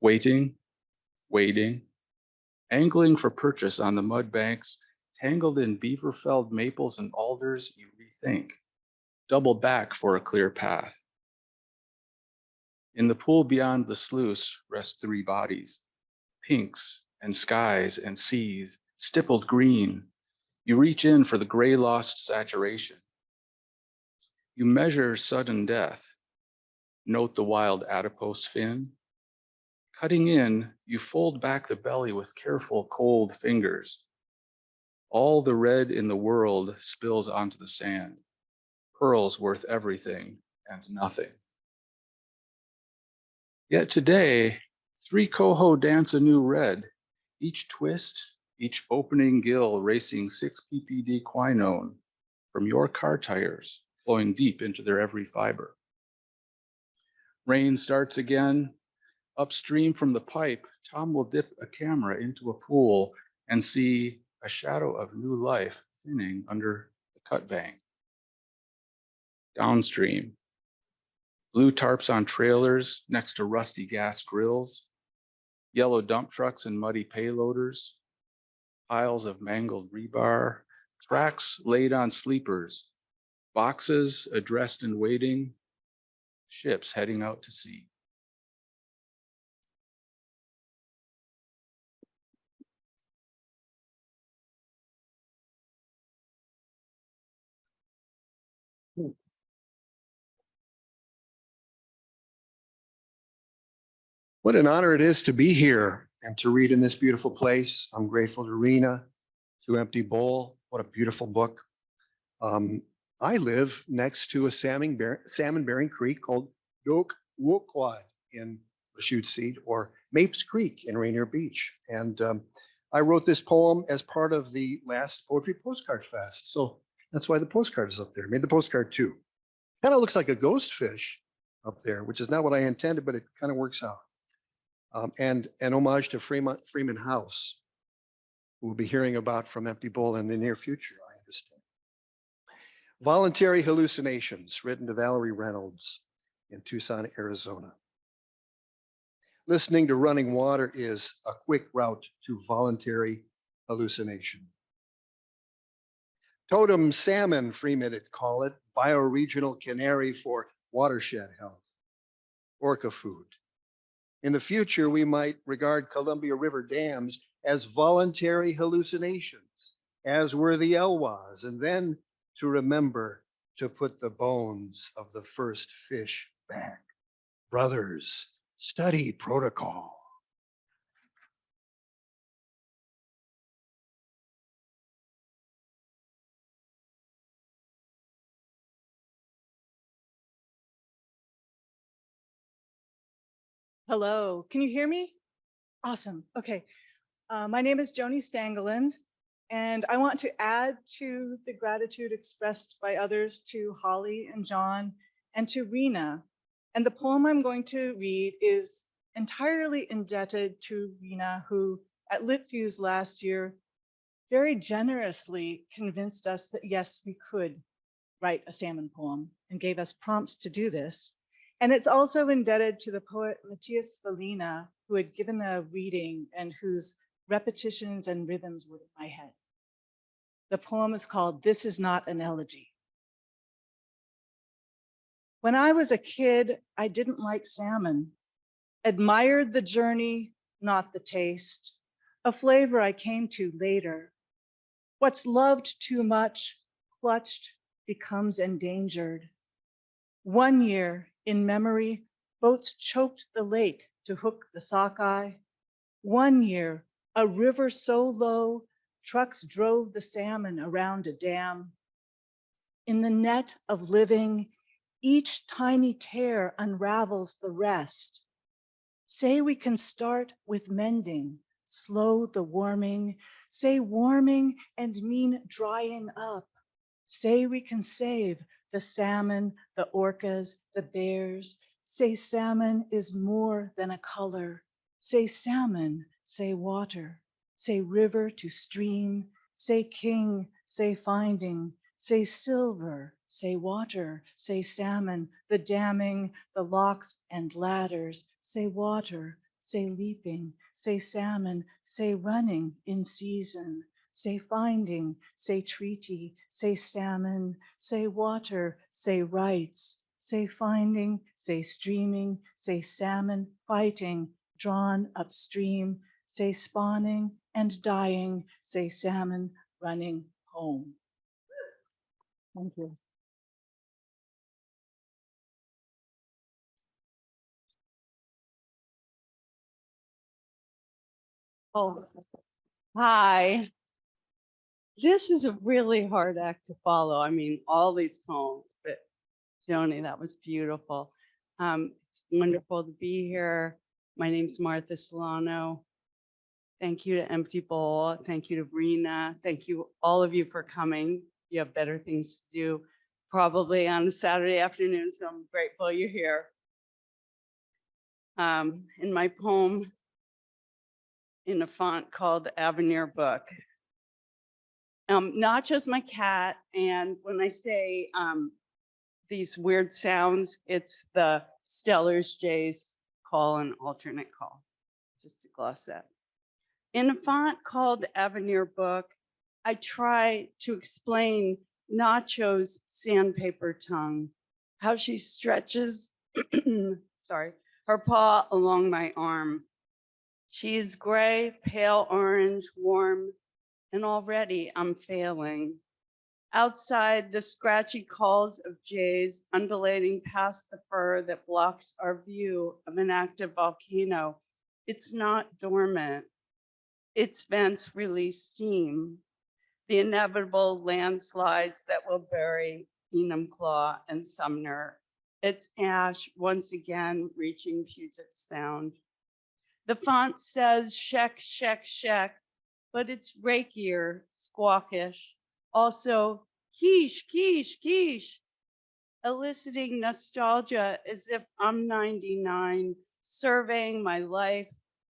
Waiting, waiting, angling for purchase on the mud banks, tangled in beaver-felled maples and alders, you rethink, double back for a clear path. In the pool beyond the sluice rest 3 bodies, pinks and skies and seas, stippled green. You reach in for the gray lost saturation. You measure sudden death. Note the wild adipose fin. Cutting in, you fold back the belly with careful, cold fingers. All the red in the world spills onto the sand. Pearls worth everything and nothing. Yet today, 3 coho dance a new red. Each twist, each opening gill racing 6 ppd quinone from your car tires, flowing deep into their every fiber. Rain starts again. Upstream from the pipe, Tom will dip a camera into a pool and see a shadow of new life thinning under the cut bank. Downstream, blue tarps on trailers next to rusty gas grills, yellow dump trucks and muddy payloaders, piles of mangled rebar, tracks laid on sleepers, boxes addressed and waiting, ships heading out to sea. What an honor it is to be here and to read in this beautiful place. I'm grateful to Rena, to Empty Bowl. What a beautiful book. I live next to a salmon-bearing creek called Doak Wookwad in Lachute Seat, or Mapes Creek in Rainier Beach. And I wrote this poem as part of the last Poetry Postcard Fest. So that's why the postcard is up there. I made the postcard too. Kind of looks like a ghost fish up there, which is not what I intended, but it kind of works out. And an homage to Freeman House, who we'll be hearing about from Empty Bowl in the near future, I understand. Voluntary Hallucinations, written to Valerie Reynolds in Tucson, Arizona. Listening to running water is a quick route to voluntary hallucination. Totem salmon, Freeman would call it, bioregional canary for watershed health. Orca food. In the future, we might regard Columbia River dams as voluntary hallucinations, as were the Elwhas, and then to remember to put the bones of the first fish back. Brothers, study protocol. Hello, can you hear me? Awesome. Okay. My name is Joni Stangeland, and I want to add to the gratitude expressed by others to Holly and John and to Rena. And the poem I'm going to read is entirely indebted to Rena, who at LitFuse last year very generously convinced us that yes, we could write a salmon poem and gave us prompts to do this. And it's also indebted to the poet Matthias Salina, who had given a reading and whose repetitions and rhythms were in my head. The poem is called This Is Not an Elegy. When I was a kid, I didn't like salmon, admired the journey, not the taste, a flavor I came to later. What's loved too much, clutched, becomes endangered. One year, in memory, boats choked the lake to hook the sockeye. One year, a river so low, trucks drove the salmon around a dam. In the net of living, each tiny tear unravels the rest. Say we can start with mending, slow the warming. Say warming and mean drying up. Say we can save the salmon, the orcas, the bears. Say salmon is more than a color. Say salmon, say water. Say river to stream. Say king, say finding. Say silver, say water. Say salmon, the damming, the locks and ladders. Say water, say leaping. Say salmon, say running in season. Say finding, say treaty, say salmon, say water, say rights, say finding, say streaming, say salmon fighting, drawn upstream, say spawning and dying, say salmon running home. Thank you. Oh, hi. This is a really hard act to follow. I mean, all these poems, but Joni, that was beautiful. It's wonderful to be here. My name's Martha Solano. Thank you to Empty Bowl. Thank you to Rena. Thank you, all of you, for coming. You have better things to do, probably on a Saturday afternoon, so I'm grateful you're here. In my poem, in a font called Avenir Book. Not just my cat, and when I say these weird sounds, it's the Stellar's Jays call and alternate call, just to gloss that. In a font called Avenir Book, I try to explain Nacho's sandpaper tongue, how she stretches, sorry, her paw along my arm. She is gray, pale orange, warm, and already I'm failing. Outside, the scratchy calls of jays undulating past the fur that blocks our view of an active volcano. It's not dormant. Its vents release steam. The inevitable landslides that will bury Enumclaw and Sumner. Its ash once again reaching Puget Sound. The font says, Shek, Shek, Shek, but it's rakier, squawkish. Also, quiche, quiche, quiche, eliciting nostalgia as if I'm 99, surveying my life,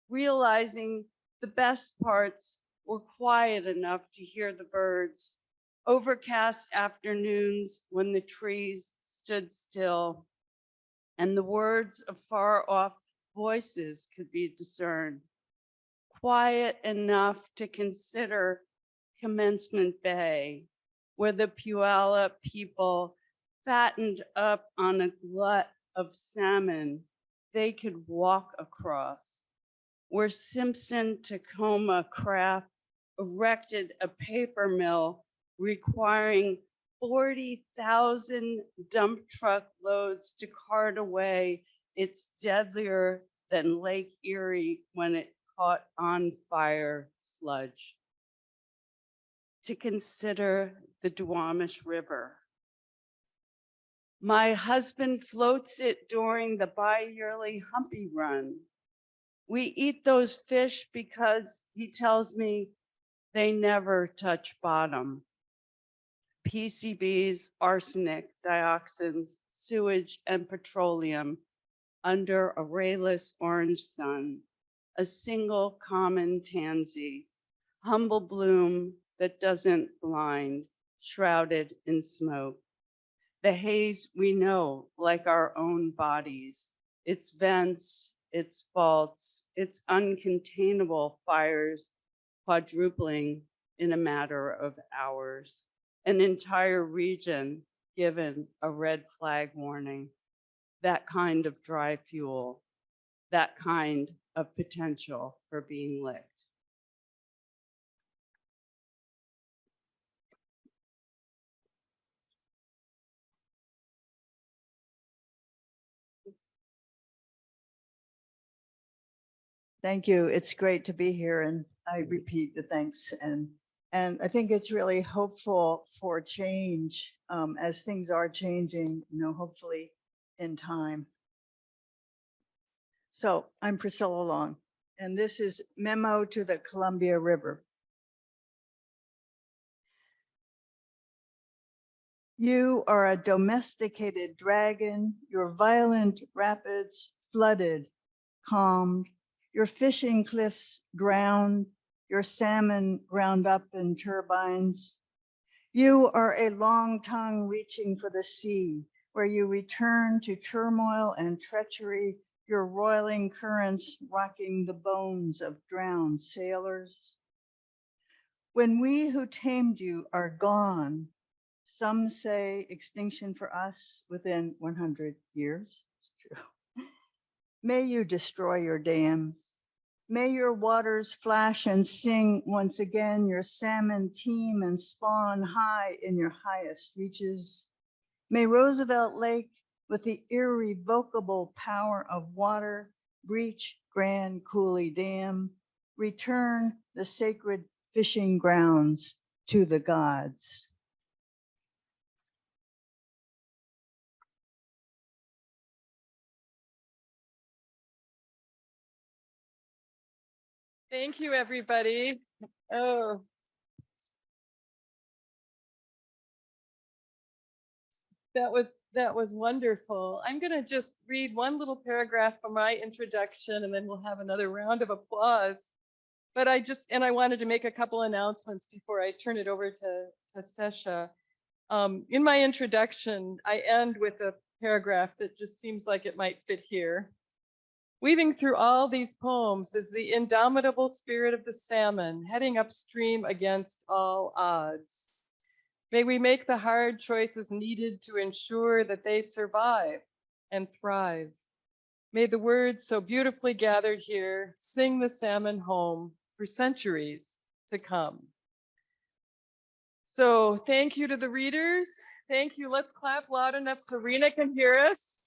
realizing the best parts were quiet enough to hear the birds, overcast afternoons when the trees stood still, and the words of far off voices could be discerned. Quiet enough to consider Commencement Bay, where the Puyallup people fattened up on a glut of salmon they could walk across, where Simpson Tacoma Craft erected a paper mill requiring 40,000 dump truck loads to cart away its deadlier than Lake Erie when it caught on fire sludge. To consider the Duwamish River. My husband floats it during the bi-yearly Humpy Run. We eat those fish because he tells me they never touch bottom. PCBs, arsenic, dioxins, sewage, and petroleum under a rayless orange sun, a single common tansy, humble bloom that doesn't blind, shrouded in smoke. The haze we know like our own bodies, its vents, its faults, its uncontainable fires quadrupling in a matter of hours. An entire region given a red flag warning. That kind of dry fuel, that kind of potential for being licked. Thank you. It's great to be here, and I repeat the thanks. And I think it's really hopeful for change as things are changing, hopefully in time. So I'm Priscilla Long, and this is Memo to the Columbia River. You are a domesticated dragon, your violent rapids flooded, calmed, your fishing cliffs drowned, your salmon ground up in turbines. You are a long tongue reaching for the sea, where you return to turmoil and treachery, your roiling currents rocking the bones of drowned sailors. When we who tamed you are gone, some say extinction for us within 100 years. It's true. May you destroy your dams. May your waters flash and sing once again, your salmon teem and spawn high in your highest reaches. May Roosevelt Lake, with the irrevocable power of water, breach Grand Coulee Dam, return the sacred fishing grounds to the gods. Thank you, everybody. Oh. That was wonderful. I'm going to just read one little paragraph from my introduction, and then we'll have another round of applause. But I wanted to make a couple announcements before I turn it over to Sesha. In my introduction, I end with a paragraph that just seems like it might fit here. Weaving through all these poems is the indomitable spirit of the salmon, heading upstream against all odds. May we make the hard choices needed to ensure that they survive and thrive. May the words so beautifully gathered here sing the salmon home for centuries to come. So thank you to the readers. Thank you. Let's clap loud enough so Rena can hear us.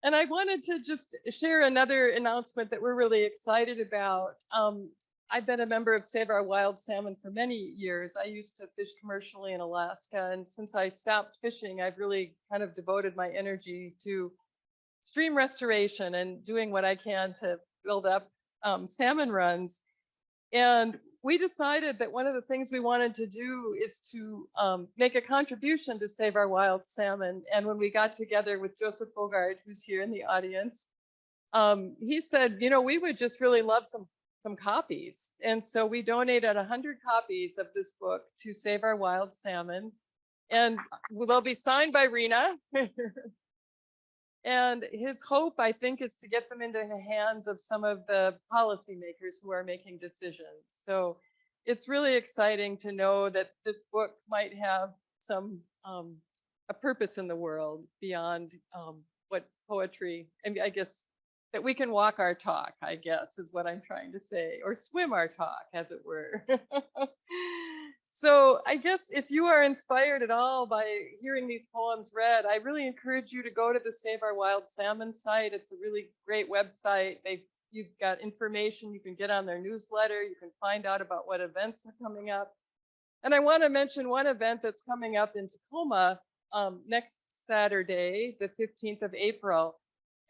And I wanted to just share another announcement that we're really excited about. I've been a member of Save Our Wild Salmon for many years. I used to fish commercially in Alaska, and since I stopped fishing, I've really kind of devoted my energy to stream restoration and doing what I can to build up salmon runs. And we decided that one of the things we wanted to do is to make a contribution to Save Our Wild Salmon. And when we got together with Joseph Bogart, who's here in the audience, he said, you know, we would just really love some copies. And so we donated 100 copies of this book to Save Our Wild Salmon. And they'll be signed by Rena. And his hope, I think, is to get them into the hands of some of the policymakers who are making decisions. So it's really exciting to know that this book might have some a purpose in the world beyond what poetry, and I guess that we can walk our talk, I guess, is what I'm trying to say, or swim our talk, as it were. So I guess if you are inspired at all by hearing these poems read, I really encourage you to go to the Save Our Wild Salmon site. It's a really great website. You've got information. You can get on their newsletter. You can find out about what events are coming up. And I want to mention one event that's coming up in Tacoma next Saturday, the 15th of April.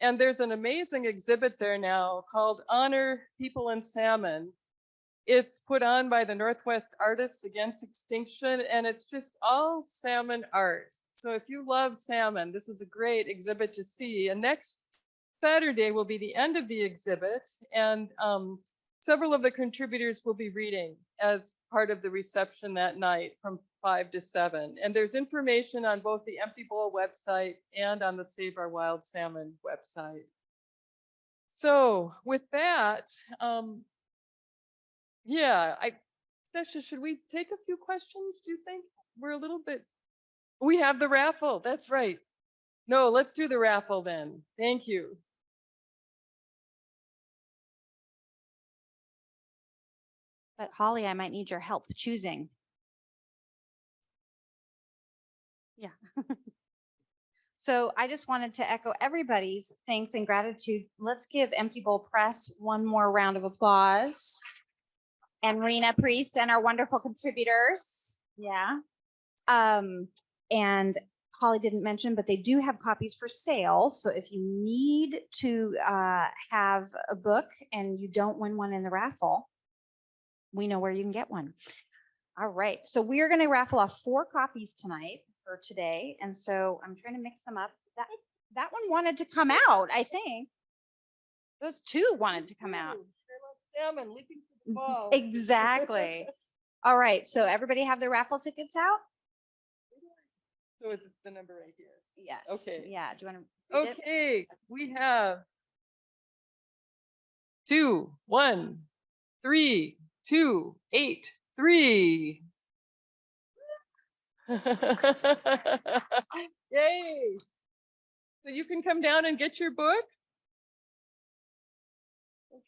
And there's an amazing exhibit there now called Honor People and Salmon. It's put on by the Northwest Artists Against Extinction, and it's just all salmon art. So if you love salmon, this is a great exhibit to see. And next Saturday will be the end of the exhibit, and several of the contributors will be reading as part of the reception that night from 5 to 7. And there's information on both the Empty Bowl website and on the Save Our Wild Salmon website. So with that, yeah, Sasha, should we take a few questions, do you think? We're a little bit, we have the raffle, that's right. No, let's do the raffle then. Thank you. But Holly, I might need your help choosing. Yeah. So I just wanted to echo everybody's thanks and gratitude. Let's give Empty Bowl Press one more round of applause. And Rena Priest and our wonderful contributors. Yeah. And Holly didn't mention, but they do have copies for sale. So if you need to have a book and you don't win one in the raffle, we know where you can get one. All right. So we are going to raffle off 4 copies tonight for today. And so I'm trying to mix them up. That one wanted to come out, I think. Those 2 wanted to come out. Salmon leaping through the ball. Exactly. All right. So everybody have their raffle tickets out? So is it the number right here? Yes. Okay. Yeah. Do you want to read it? Okay. We have 2, 1, 3, 2, 8, 3. Yay. So you can come down and get your book.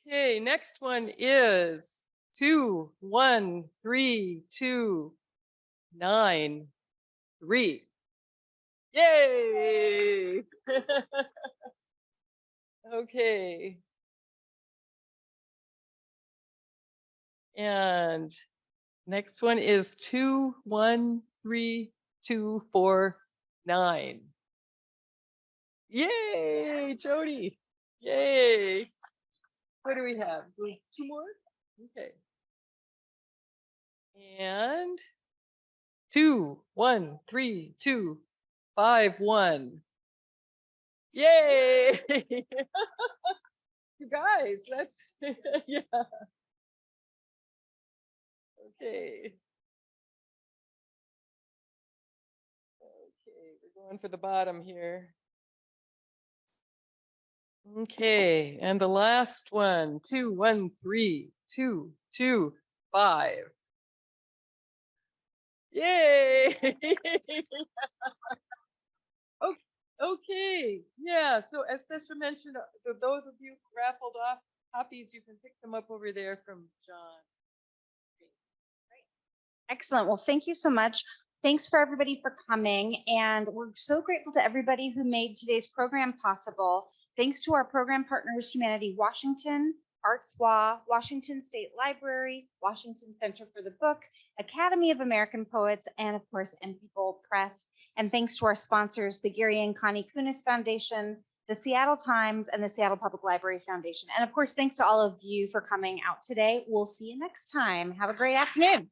Okay, next one is 2, 1, 3, 2, 9, 3. Yay! Okay. And next one is 2, 1, 3, 2, 4, 9. Yay, Jody. Yay. What do we have? 2 more? Okay. And 2, 1, 3, 2, 5, 1. Yay! You guys, that's, yeah. Okay. Okay, we're going for the bottom here. Okay, and the last one, 2, 1, 3, 2, 2, 5. Yay! Okay, yeah, so as Sasha mentioned, those of you who raffled off copies, you can pick them up over there from John. Excellent. Well, thank you so much. Thanks for everybody for coming. And we're so grateful to everybody who made today's program possible. Thanks to our program partners, Humanity Washington, ArtSwa, Washington State Library, Washington Center for the Book, Academy of American Poets, and of course, Empty Bowl Press. And thanks to our sponsors, the Gary and Connie Kunis Foundation, the Seattle Times, and the Seattle Public Library Foundation. And of course, thanks to all of you for coming out today. We'll see you next time. Have a great afternoon.